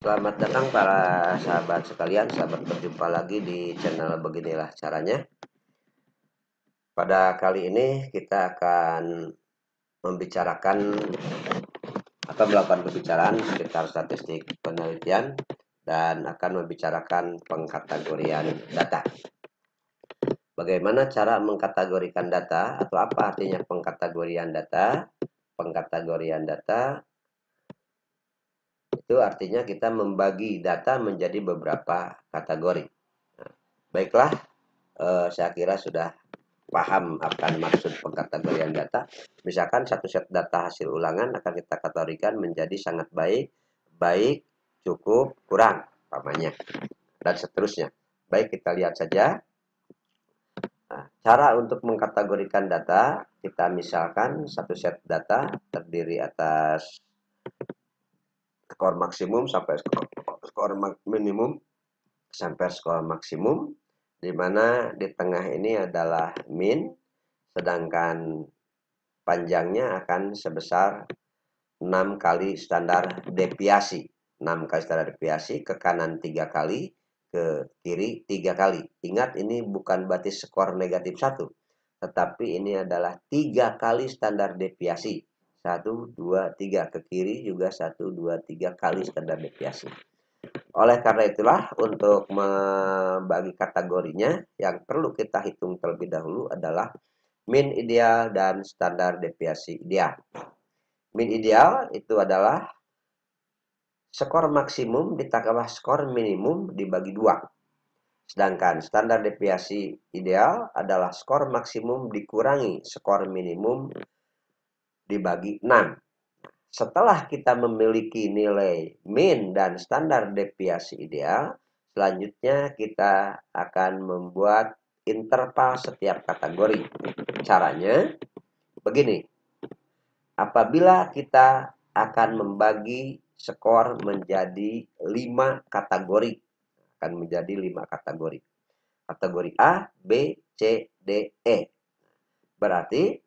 Selamat datang para sahabat sekalian, selamat berjumpa lagi di channel Beginilah Caranya. Pada kali ini kita akan membicarakan atau melakukan pembicaraan sekitar statistik penelitian dan akan membicarakan pengkategorian data. Bagaimana cara mengkategorikan data atau apa artinya pengkategorian data? Pengkategorian data itu artinya kita membagi data menjadi beberapa kategori. Baiklah, saya kira sudah paham akan maksud pengkategorian data. Misalkan satu set data hasil ulangan akan kita kategorikan menjadi sangat baik, baik, cukup, kurang, umpamanya, dan seterusnya. Baik, kita lihat saja. Nah, cara untuk mengkategorikan data, kita misalkan satu set data terdiri atas skor maksimum sampai skor minimum sampai skor maksimum, di mana di tengah ini adalah min, sedangkan panjangnya akan sebesar 6 kali standar deviasi. 6 kali standar deviasi, ke kanan 3 kali, ke kiri 3 kali. Ingat, ini bukan berarti skor negatif 1, tetapi ini adalah 3 kali standar deviasi. 1, 2, 3, ke kiri juga 1, 2, 3 kali standar deviasi. Oleh karena itulah, untuk membagi kategorinya, yang perlu kita hitung terlebih dahulu adalah min ideal dan standar deviasi ideal. Min ideal itu adalah skor maksimum ditambah skor minimum dibagi 2. Sedangkan standar deviasi ideal adalah skor maksimum dikurangi skor minimum dibagi 6. Setelah kita memiliki nilai min dan standar deviasi ideal, selanjutnya kita akan membuat interval setiap kategori. Caranya begini. Apabila kita akan membagi skor menjadi 5 kategori, akan menjadi 5 kategori. Kategori A, B, C, D, E. Berarti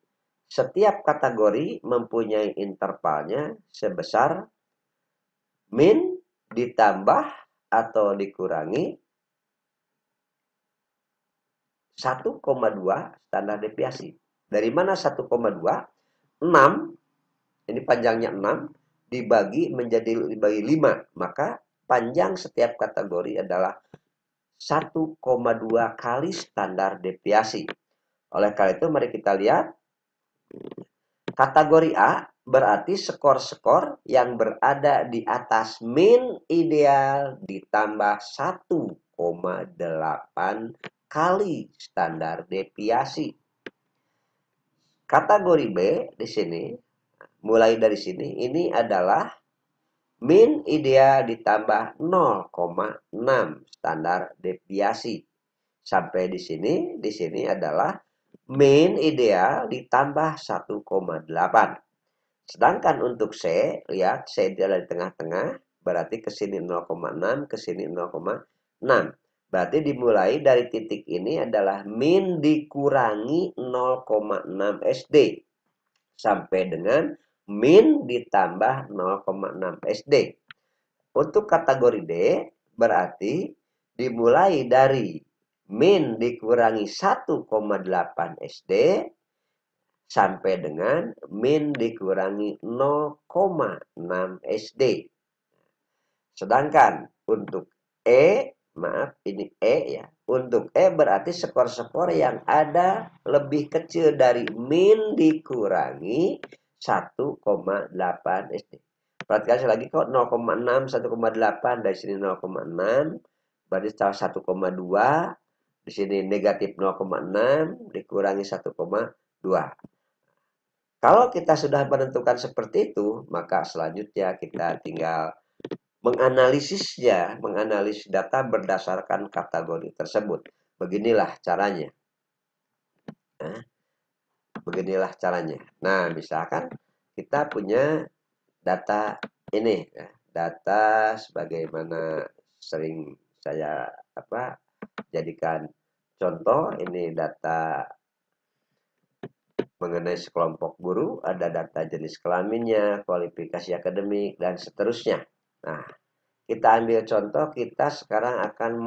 setiap kategori mempunyai intervalnya sebesar min ditambah atau dikurangi 1,2 standar deviasi. Dari mana 1,2? 6, ini panjangnya 6, dibagi 5, maka panjang setiap kategori adalah 1,2 kali standar deviasi. Oleh karena itu, mari kita lihat. Kategori A berarti skor-skor yang berada di atas min ideal ditambah 1,8 kali standar deviasi. Kategori B di sini, mulai dari sini, ini adalah min ideal ditambah 0,6 standar deviasi. Sampai di sini adalah min ideal ditambah 1,8. Sedangkan untuk C, lihat C dia di tengah-tengah, berarti ke sini 0,6, ke sini 0,6. Berarti dimulai dari titik ini adalah min dikurangi 0,6 SD. Sampai dengan min ditambah 0,6 SD. Untuk kategori D, berarti dimulai dari min dikurangi 1,8 SD sampai dengan min dikurangi 0,6 SD. Sedangkan untuk E, maaf ini E ya. Untuk E berarti skor-skor yang ada lebih kecil dari min dikurangi 1,8 SD. Perhatikan sekali lagi, kok 0,6, 1,8, dari sini 0,6, berarti setelah 1,2, di sini negatif 0,6 dikurangi 1,2. Kalau kita sudah menentukan seperti itu, maka selanjutnya kita tinggal menganalisis data berdasarkan kategori tersebut. Beginilah caranya. Beginilah caranya. Nah, misalkan kita punya data ini, data sebagaimana sering saya jadikan contoh, ini data mengenai sekelompok guru, ada data jenis kelaminnya, kualifikasi akademik, dan seterusnya. Nah, kita ambil contoh, kita sekarang akan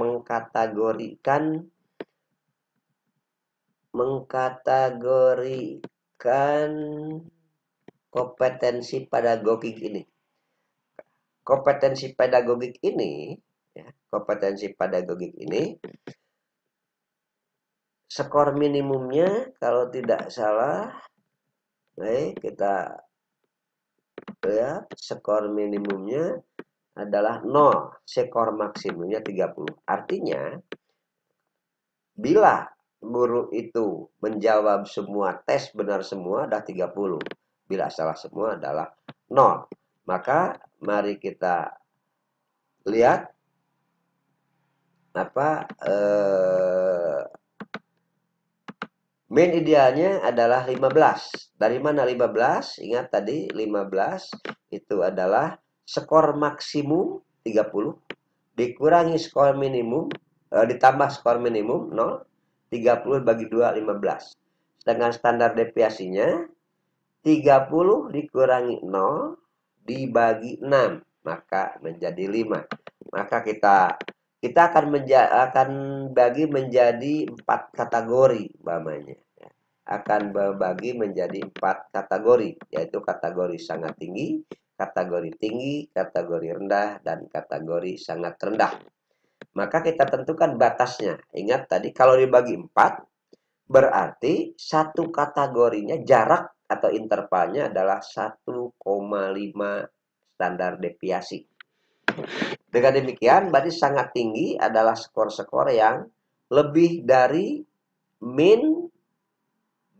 mengkategorikan kompetensi pedagogik ini. Kompetensi pedagogik ini, skor minimumnya kalau tidak salah, baik kita lihat skor minimumnya adalah 0, skor maksimumnya 30. Artinya, bila guru itu menjawab semua tes benar semua adalah 30. Bila salah semua adalah 0. Maka mari kita lihat min idealnya adalah 15. Dari mana 15? Ingat tadi 15 itu adalah skor maksimum 30 dikurangi skor minimum, ditambah skor minimum 0, 30 bagi 2 15. Sedangkan standar deviasinya 30 dikurangi 0 dibagi 6, maka menjadi 5. Maka kita akan bagi menjadi 4 kategori umpamanya. Akan berbagi menjadi 4 kategori, yaitu kategori sangat tinggi, kategori tinggi, kategori rendah, dan kategori sangat rendah. Maka kita tentukan batasnya. Ingat tadi kalau dibagi 4, berarti satu kategorinya jarak atau intervalnya adalah 1,5 standar deviasi. Dengan demikian, berarti sangat tinggi adalah skor-skor yang lebih dari min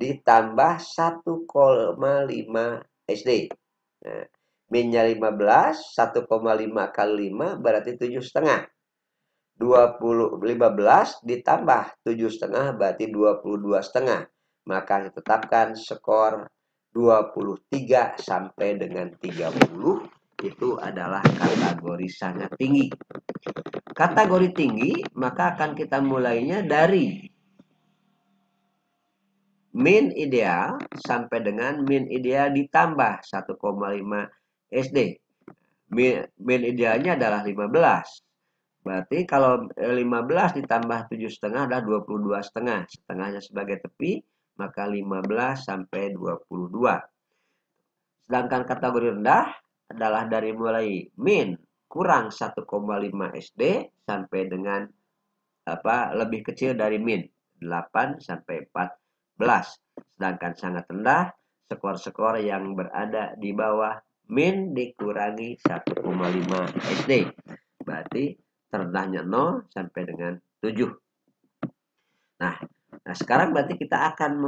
ditambah 1,5 SD. Nah, minnya 15, 1,5 kali 5 berarti 7,5. 15 ditambah 7,5 berarti 22,5. Maka ditetapkan skor 23 sampai dengan 30 itu adalah kategori sangat tinggi. Kategori tinggi maka akan kita mulainya dari min ideal sampai dengan min ideal ditambah 1,5 SD. Min idealnya adalah 15. Berarti kalau 15 ditambah 7,5 adalah 22,5. Setengahnya sebagai tepi, maka 15 sampai 22. Sedangkan kategori rendah adalah dari mulai min kurang 1,5 SD sampai dengan lebih kecil dari min 8 sampai 14. Sedangkan sangat rendah skor-skor yang berada di bawah min dikurangi 1,5 SD. Berarti terendahnya 0 sampai dengan 7. Nah, sekarang berarti kita akan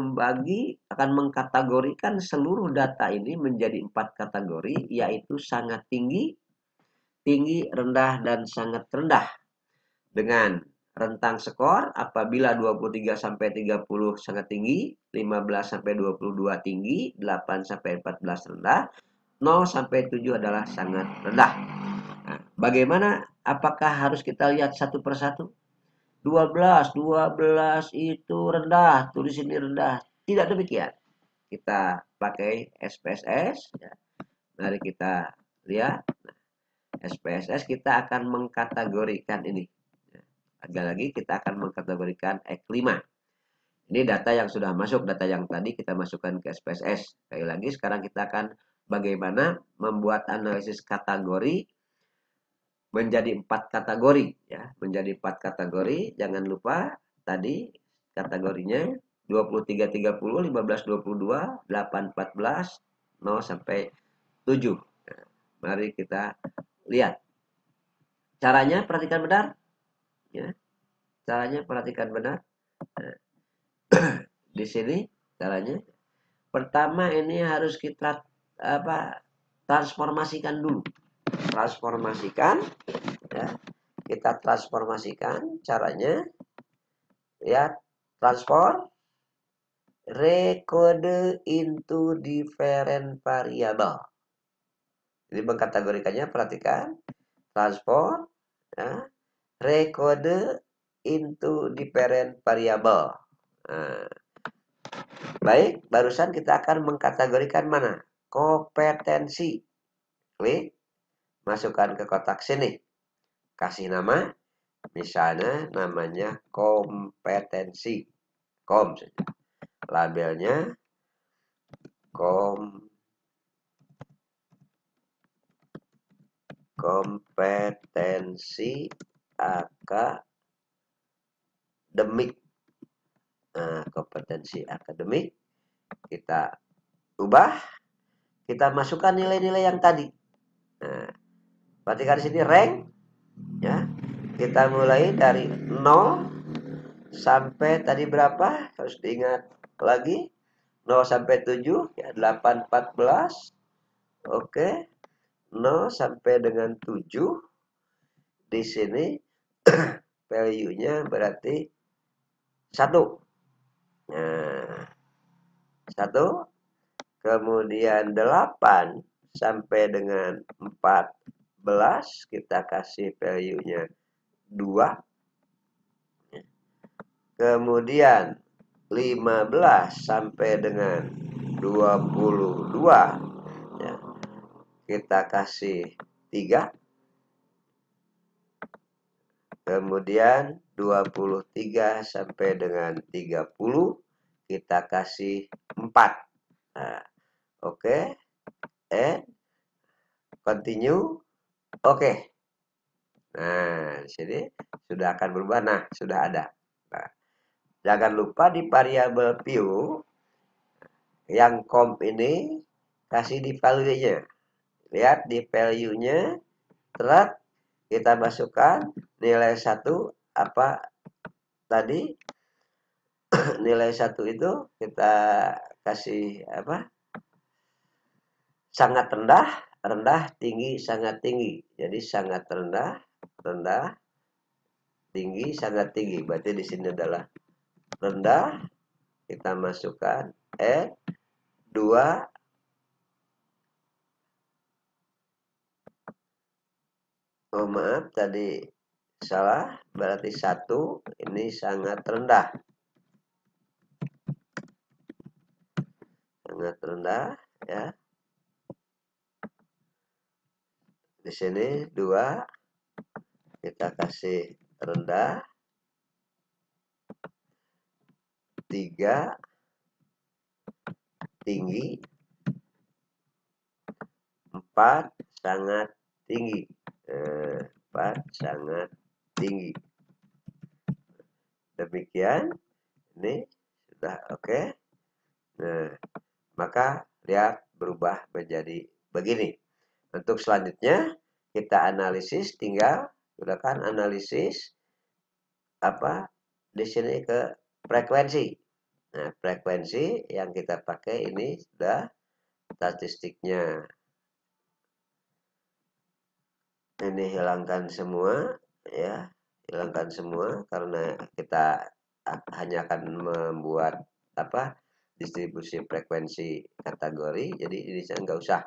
mengkategorikan seluruh data ini menjadi 4 kategori, yaitu sangat tinggi, tinggi, rendah, dan sangat rendah. Dengan rentang skor apabila 23 sampai 30 sangat tinggi, 15 sampai 22 tinggi, 8 sampai 14 rendah, 0 sampai 7 adalah sangat rendah. Nah, bagaimana? Apakah harus kita lihat satu persatu? 12 itu rendah, tulis ini rendah. Tidak demikian. Kita pakai SPSS. Ya. Mari kita lihat. Nah, SPSS kita akan mengkategorikan ini. Lagi-lagi kita akan mengkategorikan X5. Ini data yang sudah masuk, data yang tadi kita masukkan ke SPSS. Sekali lagi, sekarang kita akan bagaimana membuat analisis kategori menjadi 4 kategori ya, menjadi 4 kategori. Jangan lupa tadi kategorinya 23 30, 15 22, 8 14, 0 sampai 7. Nah, mari kita lihat. Caranya perhatikan benar ya. Caranya perhatikan benar. Nah, di sini caranya pertama ini harus kita transformasikan dulu. Transformasikan ya, kita transformasikan caranya ya, transform recode into different variable. Jadi mengkategorikannya perhatikan transform ya, recode into different variable. Nah, baik, barusan kita akan mengkategorikan mana? Kompetensi. Klik, masukkan ke kotak sini. kasih nama, misalnya namanya kompetensi, kom saja. Labelnya kompetensi akademik. Nah, kompetensi akademik kita ubah, kita masukkan nilai-nilai yang tadi. Nah, perhatikan di sini rank, ya. Kita mulai dari 0 sampai tadi berapa? Harus diingat lagi. 0 sampai 7, ya 8, 14. Oke. 0 sampai dengan 7. Di sini value-nya berarti 1. Nah, 1. Kemudian 8 sampai dengan 14 kita kasih value-nya 2. Kemudian 15 sampai dengan 22 ya, kita kasih 3. Kemudian 23 sampai dengan 30 kita kasih 4. Nah, oke. And continue. Oke. Nah, di sini sudah akan berubah. Nah, sudah ada. Nah, jangan lupa di variabel view yang comp ini kasih di value-nya. Lihat di value-nya, terus kita masukkan nilai 1 apa tadi? Nilai 1 itu kita kasih apa? Sangat rendah, rendah, tinggi, sangat tinggi. Jadi sangat rendah, rendah, tinggi, sangat tinggi. Berarti di sini adalah rendah. Kita masukkan 2. Oh maaf, tadi salah. Berarti 1 ini sangat rendah. Sangat rendah, ya. Di sini 2 kita kasih rendah. 3 tinggi. 4 sangat tinggi. 4 sangat tinggi. Demikian. Ini sudah oke. Nah, maka lihat berubah menjadi begini. Untuk selanjutnya kita analisis, tinggal gunakan analisis apa di sini ke frekuensi. Nah, frekuensi yang kita pakai ini sudah statistiknya. Ini hilangkan semua, ya, hilangkan semua karena kita hanya akan membuat apa distribusi frekuensi kategori. Jadi ini saya nggak usah.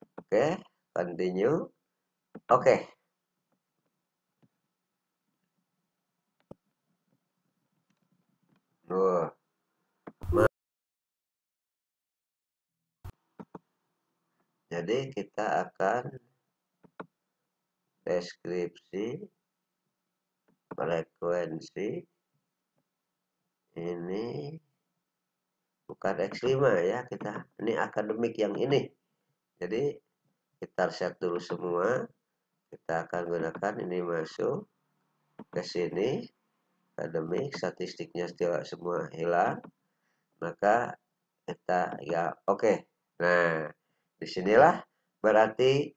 Oke, continue. Oke. Jadi kita akan deskripsi frekuensi ini bukan X5 ya, kita ini akademik yang ini. Jadi kita set dulu semua. Kita akan gunakan ini masuk ke sini. Akademik statistiknya semua hilang. Maka kita ya oke. Nah, disinilah berarti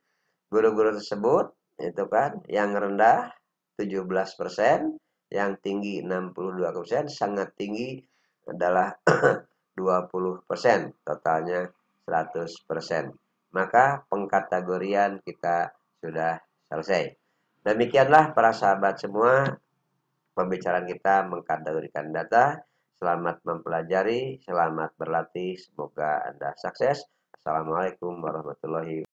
guru-guru tersebut itu kan yang rendah 17%, yang tinggi 62%, sangat tinggi adalah 20%, totalnya 100%. Maka pengkategorian kita sudah selesai. Demikianlah para sahabat semua pembicaraan kita mengkategorikan data. Selamat mempelajari, selamat berlatih, semoga Anda sukses. Assalamualaikum warahmatullahi wabarakatuh.